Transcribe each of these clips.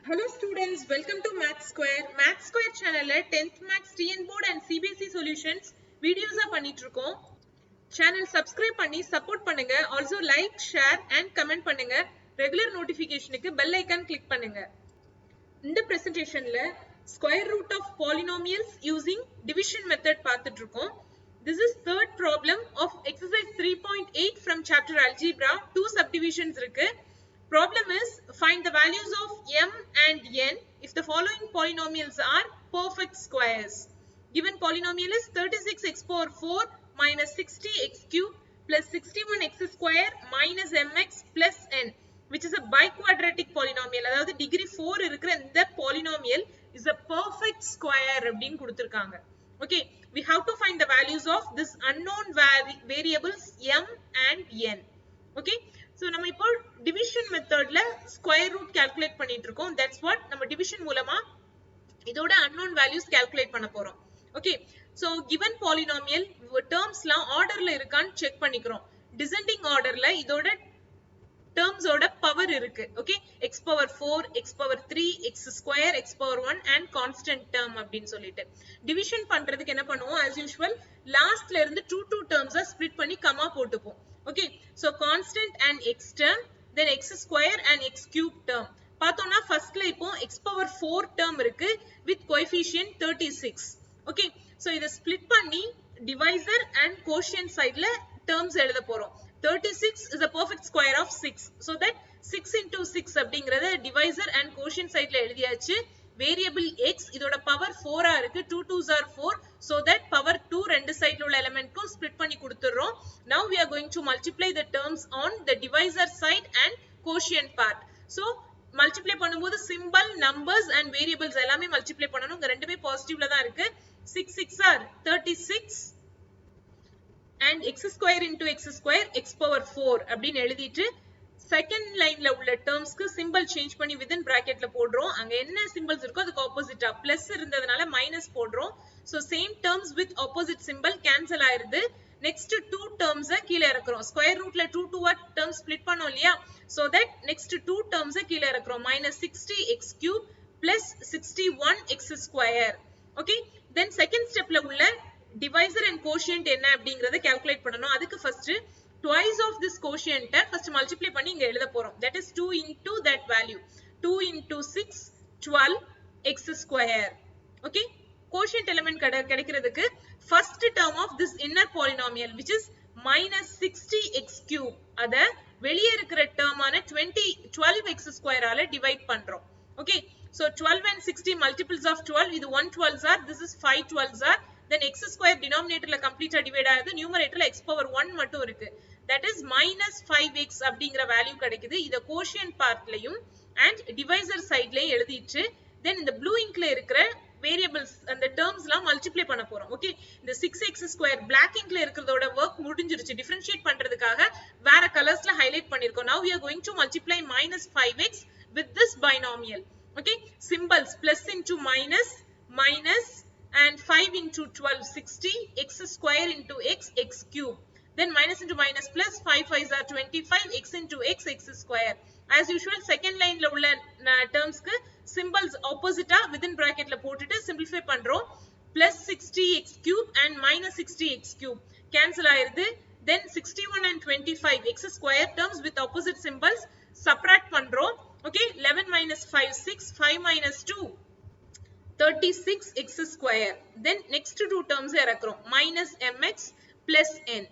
Hello students, welcome to Math Square. Math Square channel 10th Maths TN Board and CBSE Solutions videos பண்ணிட்டு இருக்கோம். Channel subscribe பண்ணி support பண்ணுங்க. Also like, share and comment பண்ணுங்க. Regular notificationக்கு bell icon click பண்ணுங்க. இந்த presentationல square root of polynomials using division method பார்த்துட்டு இருக்கோம். This is third problem of exercise 3.8 from chapter algebra. Two subdivisions இருக்கு. Problem is find the values of m and n if the following polynomials are perfect squares. Given polynomial is 36x power 4 minus 60x cube plus 61x square minus mx plus n, which is a biquadratic polynomial. அதாவது degree 4 இருக்கிற இந்த polynomial is a perfect square அப்படினு கொடுத்திருக்காங்க. Okay, we have to find the values of this unknown variables m and n. Okay, so நம்ம இப்போ division methodல square root calculate பண்ணிட்டு இருக்கோம். That's what நம்ம division மூலமா இதோட unknown values calculate பண்ண போறோம். Okay, so given polynomial termsலாம் orderல இருக்கான்னு check பண்ணிக்கிறோம். Descending orderல இதோட terms ஓட power இருக்கு. Okay, x power 4, x power 3, x square, x power 1 and constant term அப்படின்னு சொல்லிட்டு division பண்றதுக்கு என்ன பண்ணுவோம்? As usual lastல இருந்து two terms split பண்ணி comma போட்டுப்போம். Okay, so constant and x term, then x square and x cube term. பார்த்தோம்னா firstல இப்போ x power 4 term இருக்கு with coefficient 36. Okay, so இத split பண்ணி divisor and quotient sideல terms எழுத போறோம். 36 is a perfect square of 6. So that 6 into 6 அப்படிங்கறத divisor and quotient sideல எழுதியாச்சு. Variable x இதோட power 4 இருக்கு. 2 2s are 4. So that power 2 ரெண்டு சைடுல உள்ள எலிமெண்ட்க்கும் split பண்ணி கொடுத்துறோம். Now we are going to multiply the terms on the divisor side and quotient part. So multiply பண்ணும்போது symbol, numbers and variables எல்லாமே multiply பண்ணனும். இங்க ரெண்டுமே பாசிட்டிவ்ல தான் இருக்கு. 6 6 are 36 and x square into x square x power 4 அப்படினு எழுதிட்டு second லைன்ல உள்ள டேர்ம்ஸ்க்கு சிம்பல் சேஞ்ச் பண்ணி within bracketல போடுறோம். அங்க என்ன சிம்பல்ஸ் இருக்கோ அதுக்கு ஆப்போசிட்டா பிளஸ் இருந்ததனால மைனஸ் போடுறோம். So same terms with opposite symbol cancel ஆயிருது. நெக்ஸ்ட் டூ டேர்ம்ஸ் கீழ இறக்குறோம். ஸ்கொயர் ரூட்ல 2 டேர்ம்ஸ் ஸ்ப்ளிட் பண்ணோம் இல்லையா? So that next two terms கீழ இறக்குறோம். -60x cube plus 61x square. Okay, then second ஸ்டெப்ல உள்ள divisor and quotient என்ன அப்படிங்கறத calculate பண்ணனும். அதுக்கு first twice of this quotient first multiply பண்ணி இங்க எழுத போறோம். That is 2 into that value. 2 into 6 12 x square. Okay, quotient element கிடைக்கிறதுக்கு first term of this inner polynomial which is minus 60x cube அத வெளியே இருக்கிற term ஆன 12x square ஆல divide பண்றோம். Okay, so 12 and 60 multiples of 12, இது 1 12s are, this is 5 12s are. Then x square denominatorல கம்ப்ளீட்டா divide ஆகுது. நியூமரேட்டர்ல x power 1 மட்டும் இருக்கு. That is minus 5x அப்படிங்கற வேல்யூ கிடைக்குது. இத quotient பார்ட்லயும் and divisor sideலயும் எழுதிட்டு then இந்த ப்ளூ இங்க்ல இருக்கிற variables அந்த termsலாம் மல்டிப்ளை பண்ண போறோம். ஓகே, இந்த 6x square black inkல இருக்கிறதோட work முடிஞ்சிருச்சு. டிஃபரன்ஷியேட் பண்றதுக்காக வேற கலர்ஸ்ல ஹைலைட் பண்ணிருக்கோம். Now we are going to multiply minus 5x with this binomial. Okay, symbols plus into minus, minus and 5 into 12 60, x square into x, x cube. Then minus into minus plus 5 5s are 25, x into x, x square. As usual second line la ulla terms ku symbols opposite within bracket la போட்டுட்டு simplify பண்றோம். plus 60x cube and minus 60x cube cancel ஆயிருது. Then 61 and 25 x square terms with opposite symbols subtract பண்றோம். Okay, 11 minus 5 6, 5 minus 2 36x square. Then next two terms இறக்குறோம். minus mx plus n.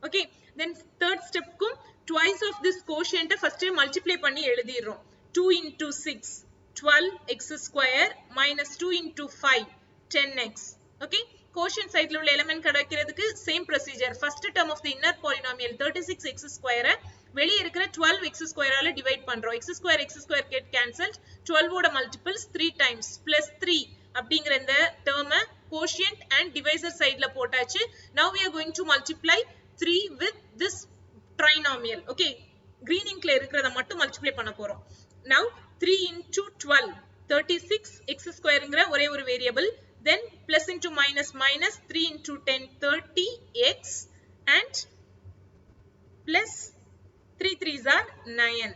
Okay, then third step க்கும் twice of this quotient first multiply பண்ணி எழுதிறோம். 2 into 6 12x square minus 2 into 5 10x. Okay, quotient sideல உள்ள element கிடைக்கிறதுக்கு same procedure. First term of the inner polynomial 36x square வெளிய இருக்கிற 12x square ஆல divide பண்றோம். x square get cancelled. 12 ஓட multiples 3 times plus 3 அப்படிங்கற இந்த term quotient and divisor sideல போட்டாச்சு. Now we are going to multiply 3 with this trinomial. Okay, green inkல இருக்கிறத மட்டும் multiply பண்ண போறோம். Now 3 into 12 36 x squareங்கற ஒரே ஒரு variable, then plus into minus minus 3 into 10 30x and plus 3 3s are 9.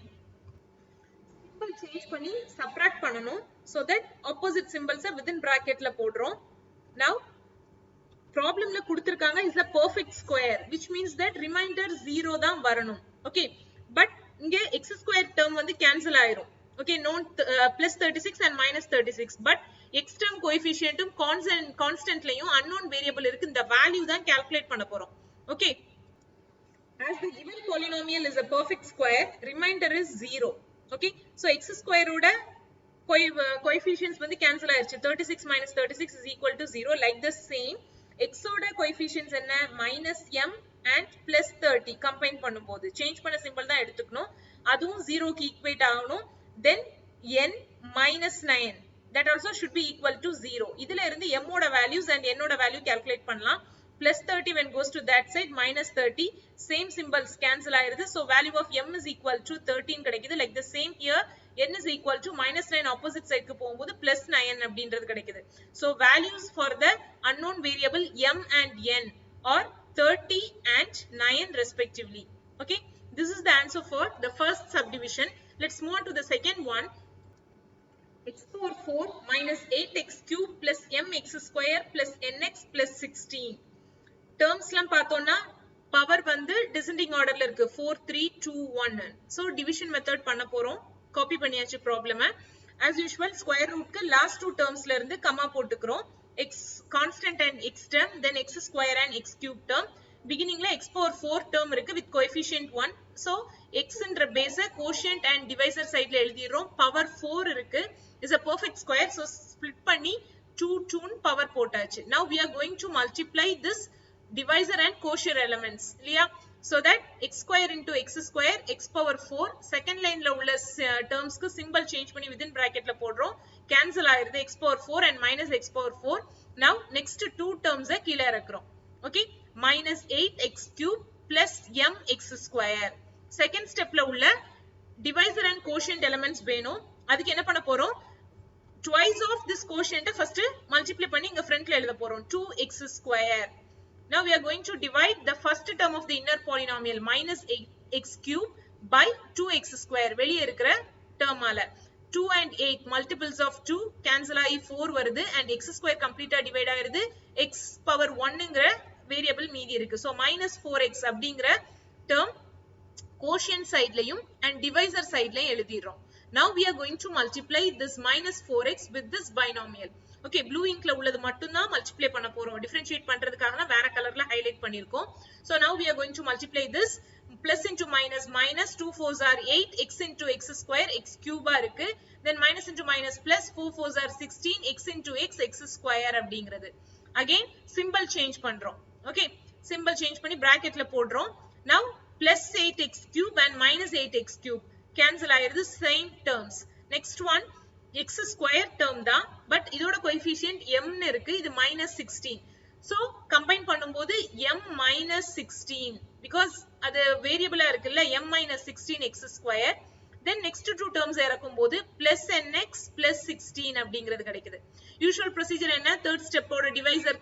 symbol change பண்ணி subtract பண்ணனும் so that opposite symbols within bracket ல போடுறோம். Now problem ல கொடுத்திருக்காங்க is a perfect square which means that remainder 0 தான் வரணும். Okay, but இங்க x square term வந்து cancel ஆயிரும். Okay, known plus 36 and minus 36, but x term coefficient constant லையும் unknown variable இருக்கு, இந்த value தான் calculate பண்ண போறோம். Okay, as the given polynomial is a perfect square, remainder is 0. Okay, so x square ஓட coefficients வந்து cancel ஆயிருச்சு. 36 minus 36 is equal to 0. Like the same, x ஓட coefficients என்ன minus m and plus 30 combine பண்ணும்போது change பண்ண symbol தான் எடுத்துக்கணும், அதுவும் 0 க்கு equate ஆகணும். Then n minus 9 that also should be equal to 0. இதுல இருந்து m ஓட values and n ஓட value calculate பண்ணலாம். Plus 30 when goes to that side, minus 30, same symbols cancel ஆயிருது. So value of m is equal to 13 கிடைக்குது. Like the same here, n is equal to minus 9 opposite side க்கு போகும்போது plus 9 அப்படின்றது கிடைக்குது. So values for the unknown variable m and n are 30 and 9 respectively. Okay, this is the answer for the first subdivision. Let's move on to the second one. X power 4 minus 8x cube plus mx square plus nx plus 16. Terms லாம் பார்த்தோம்னா power வந்து descending orderல இருக்கு, 4 3 2 1. So division method பண்ண போறோம். Copy பண்ணியாச்சு problem. As usual square root க்கு last two termsல இருந்து comma போட்டுக்கிறோம். X constant and x term, then x square and x cube term. Beginningல x power 4 term இருக்கு with coefficient 1. So x ன்ற base quotient and divisor side ல எழுதிறோம். Power 4 இருக்கு, is a perfect square. So split பண்ணி 2 power போட்டாச்சு. Now we are going to multiply this divisor and quotient elements இல்லையா? So that x square into x square, x power 4, second line ல உள்ள terms க்கு symbol change பண்ணி within bracket ல போடுறோம், cancel ஆயிருது x power 4 and minus x power 4. Now next two terms கீழ இறக்குறோம். Okay, minus 8x cube plus mx square. Second step ல உள்ள divisor and quotient elements வேணும், அதுக்கு என்ன பண்ண போறோம், twice of this quotient first multiply பண்ணி இங்க front ல எழுத போறோம், 2x square. Now we are going to divide the first term of the inner polynomial minus x cube by 2x square. வெளியே இருக்கிற term ஆல 2 and 8 multiples of 2 cancel ஆகி 4 வருது and x square completely divide ஆயிருது, x power 1ங்கற variable மீதி இருக்கு. So minus 4x அப்படிங்கற term quotient side லையும் and divisor side லையும் எழுதிறோம். Now we are going to multiply this minus 4x with this binomial. Okay, blue ink ல உள்ளது மட்டும் தான் multiply பண்ண போறோம். Differentiate பண்றதுக்காக தான் வேற கலர்ல highlight பண்ணிருக்கோம். So now we are going to multiply this plus into minus, minus 2 4s are 8, x into x square, x cube இருக்கு. Then minus into minus plus 4 4s are 16, x into x, x square அப்படிங்கிறது. Again symbol change பண்றோம். Okay, symbol change பண்ணி bracket ல போடுறோம். Now plus 8x cube and minus 8x cube cancel ஆயிருது, same terms. Next one x square term தான், but இதோட coefficient m ன்னு இருக்கு, இது minus 16. So combine பண்ணும்போது m minus 16 because அது variable இருக்குல்ல, m minus 16 x square. Then next two terms இறக்கும்போது plus nx plus 16 அப்படிங்கிறது கிடைக்குது. Usual procedure என்ன, third step ஓட divisor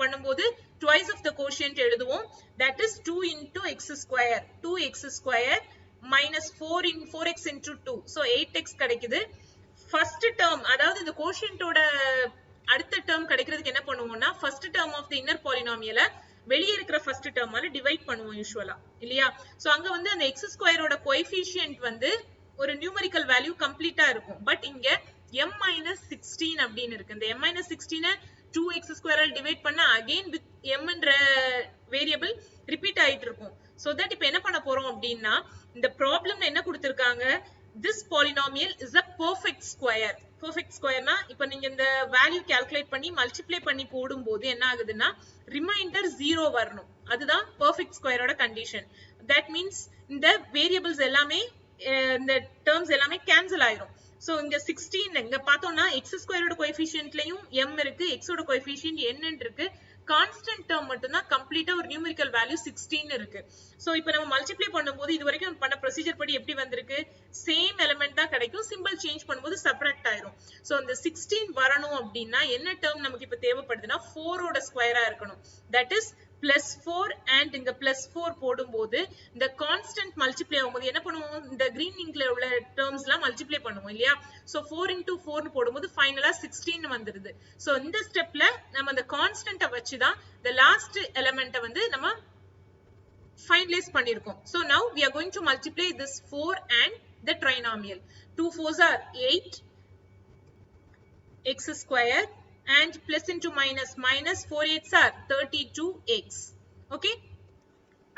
பண்ணும்போது twice of the quotient எழுதுவோம், that is 2 into x square, 2x square minus 4x into 2, so 8x கிடைக்குது. First term அதாவது இந்த quotient ஓட அடுத்த term கிடைக்கிறதுக்கு என்ன பண்ணுவோம்னா, first term of the inner polynomial வெளியே இருக்கிற first term ஆல divide பண்ணுவோம் யூசுவலா இல்லையா? சோ அங்க வந்து அந்த x square ஓட coefficient வந்து ஒரு numerical value கம்ப்ளீட்டா இருக்கும், பட் இங்க m minus 16 அப்படின்னு இருக்கு. இந்த m minus 16 2x square all divide பண்ணா again with m ன்ற வேரியபிள் ரிப்பீட் ஆயிட்டு இருக்கும். so that இப்போ என்ன பண்ண போறோம் அப்படின்னா, இந்த ப்ராப்ளம்ல என்ன கொடுத்திருக்காங்க, this polynomial is a perfect square. perfect square னா இப்போ நீங்க இந்த வேல்யூ கால்குலேட் பண்ணி மல்டிப்ளை பண்ணி போடும்போது என்ன ஆகுதுன்னா ரிமைண்டர் 0 வரணும், அதுதான் perfect square ஓட கண்டிஷன். that means இந்த வேரியபிள்ஸ் எல்லாமே இந்த டர்ம்ஸ் எல்லாமே கேன்சல் ஆயிரும். சோ இங்க 16 இங்க பார்த்தோம்னா x ஸ்கொயர் ஓட கோஎஃபிஷியன்ட்லயும் m இருக்கு, x ஓட கோஎஃபிஷியன்ட் n இருக்கு, கான்ஸ்டன்ட் டேர்ம் மட்டும் தான் கம்ப்ளீட்டா ஒரு நியூமெரிக்கல் வேல்யூ 16 இருக்கு. சோ இப்போ நம்ம மல்டிப்ளை பண்ணும்போது இது வரைக்கும் பண்ண ப்ரொசீஜர் படி எப்படி வந்திருக்கு, சேம் எலிமெண்ட் தான் கிடைக்கும், சிம்பிள் சேஞ்ச் பண்ணும்போது சப்ட்ராக்ட் ஆயிரும். சோ இந்த 16 வரணும் அப்படின்னா என்ன டேர்ம் நமக்கு இப்ப தேவைப்படுதுன்னா 4 ஓட ஸ்கொயரா இருக்கணும், தட் இஸ் +4 and இங்க +4 போடும்போது இந்த கான்ஸ்டன்ட் மல்டிப்ளை ஆகும்போது என்ன பண்ணுவோம், இந்த கிரீன் இங்க்ல உள்ள டேர்ம்ஸ்லாம் மல்டிப்ளை பண்ணுவோம் இல்லையா. சோ 4 into 4 னு போடும்போது ஃபைனலா 16 வந்துருது. சோ இந்த ஸ்டெப்ல நம்ம அந்த கான்ஸ்டன்ட்ட வச்சு தான் the last element வந்து நம்ம finalize பண்ணிருக்கோம். So now we are going to multiply this 4 and the trinomial. 2 4s are 8 x square and plus into minus 4 8s are 32x. Okay,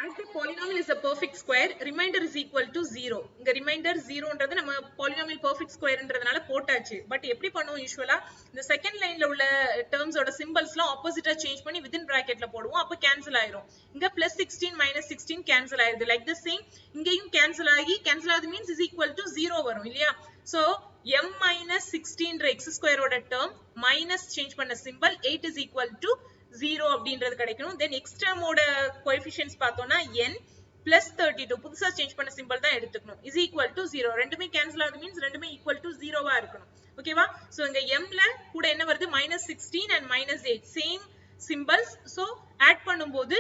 as the polynomial is a perfect square, remainder is equal to 0. இங்க remainder 0 ன்றது நம்ம polynomial perfect square ன்றதனால போட்டாச்சு. But எப்படி பண்ணுவோம், யூசுவலா இந்த second லைன்ல உள்ள terms ஓட சிம்பல்ஸ்லாம் ஆப்போசிட்டா சேஞ்ச் பண்ணி within bracketல போடுவோம். அப்ப கேன்சல் ஆயிரும். இங்க +16 -16 கேன்சல் ஆயிருது. லைக் தி சேம் இங்கேயும் கேன்சல் ஆகுது மீன்ஸ் is equal to 0 வரும் இல்லையா. சோ m - 16 ன்ற x ஸ்கொயர் ஓட டேர்ம் மைனஸ் சேஞ்ச் பண்ண சிம்பல் 8 is equal to 0 அப்படின்றது கிடைக்கும். தென் x டேர்ம் ஓட கோஎஃபிஷியன்ட்ஸ் பார்த்தோம்னா n plus 32 புதுசா சேஞ்ச் பண்ண சிம்பல் தான் எடுத்துக்கணும் is equal to 0. ரெண்டுமே கேன்சல் ஆகுது மீன்ஸ் ரெண்டுமே equal to 0வா இருக்கணும். ஓகேவா. சோ இங்க m ல கூட என்ன வருது, -16 and -8 same symbols. So add பண்ணும்போது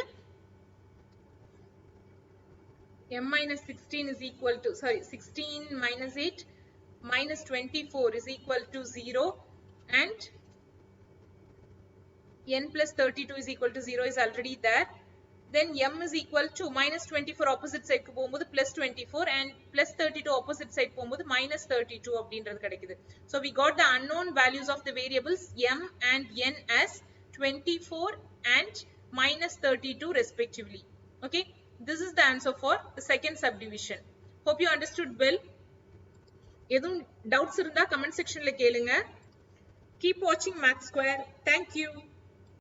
m - 16 is equal to 16 - 8 -24 is equal to 0 and n plus 32 is equal to 0 is already there. Then m is equal to -24 opposite side க்கு போகும்போது +24 and +32 opposite side போகும்போது -32 அப்படின்றது கிடைக்குது. So we got the unknown values of the variables m and n as 24 and -32 respectively. Okay, this is the answer for the second subdivision. Hope you understood well. எதுவும் doubts இருந்தா comment sectionல கேளுங்க. Keep watching Math Square. Thank you.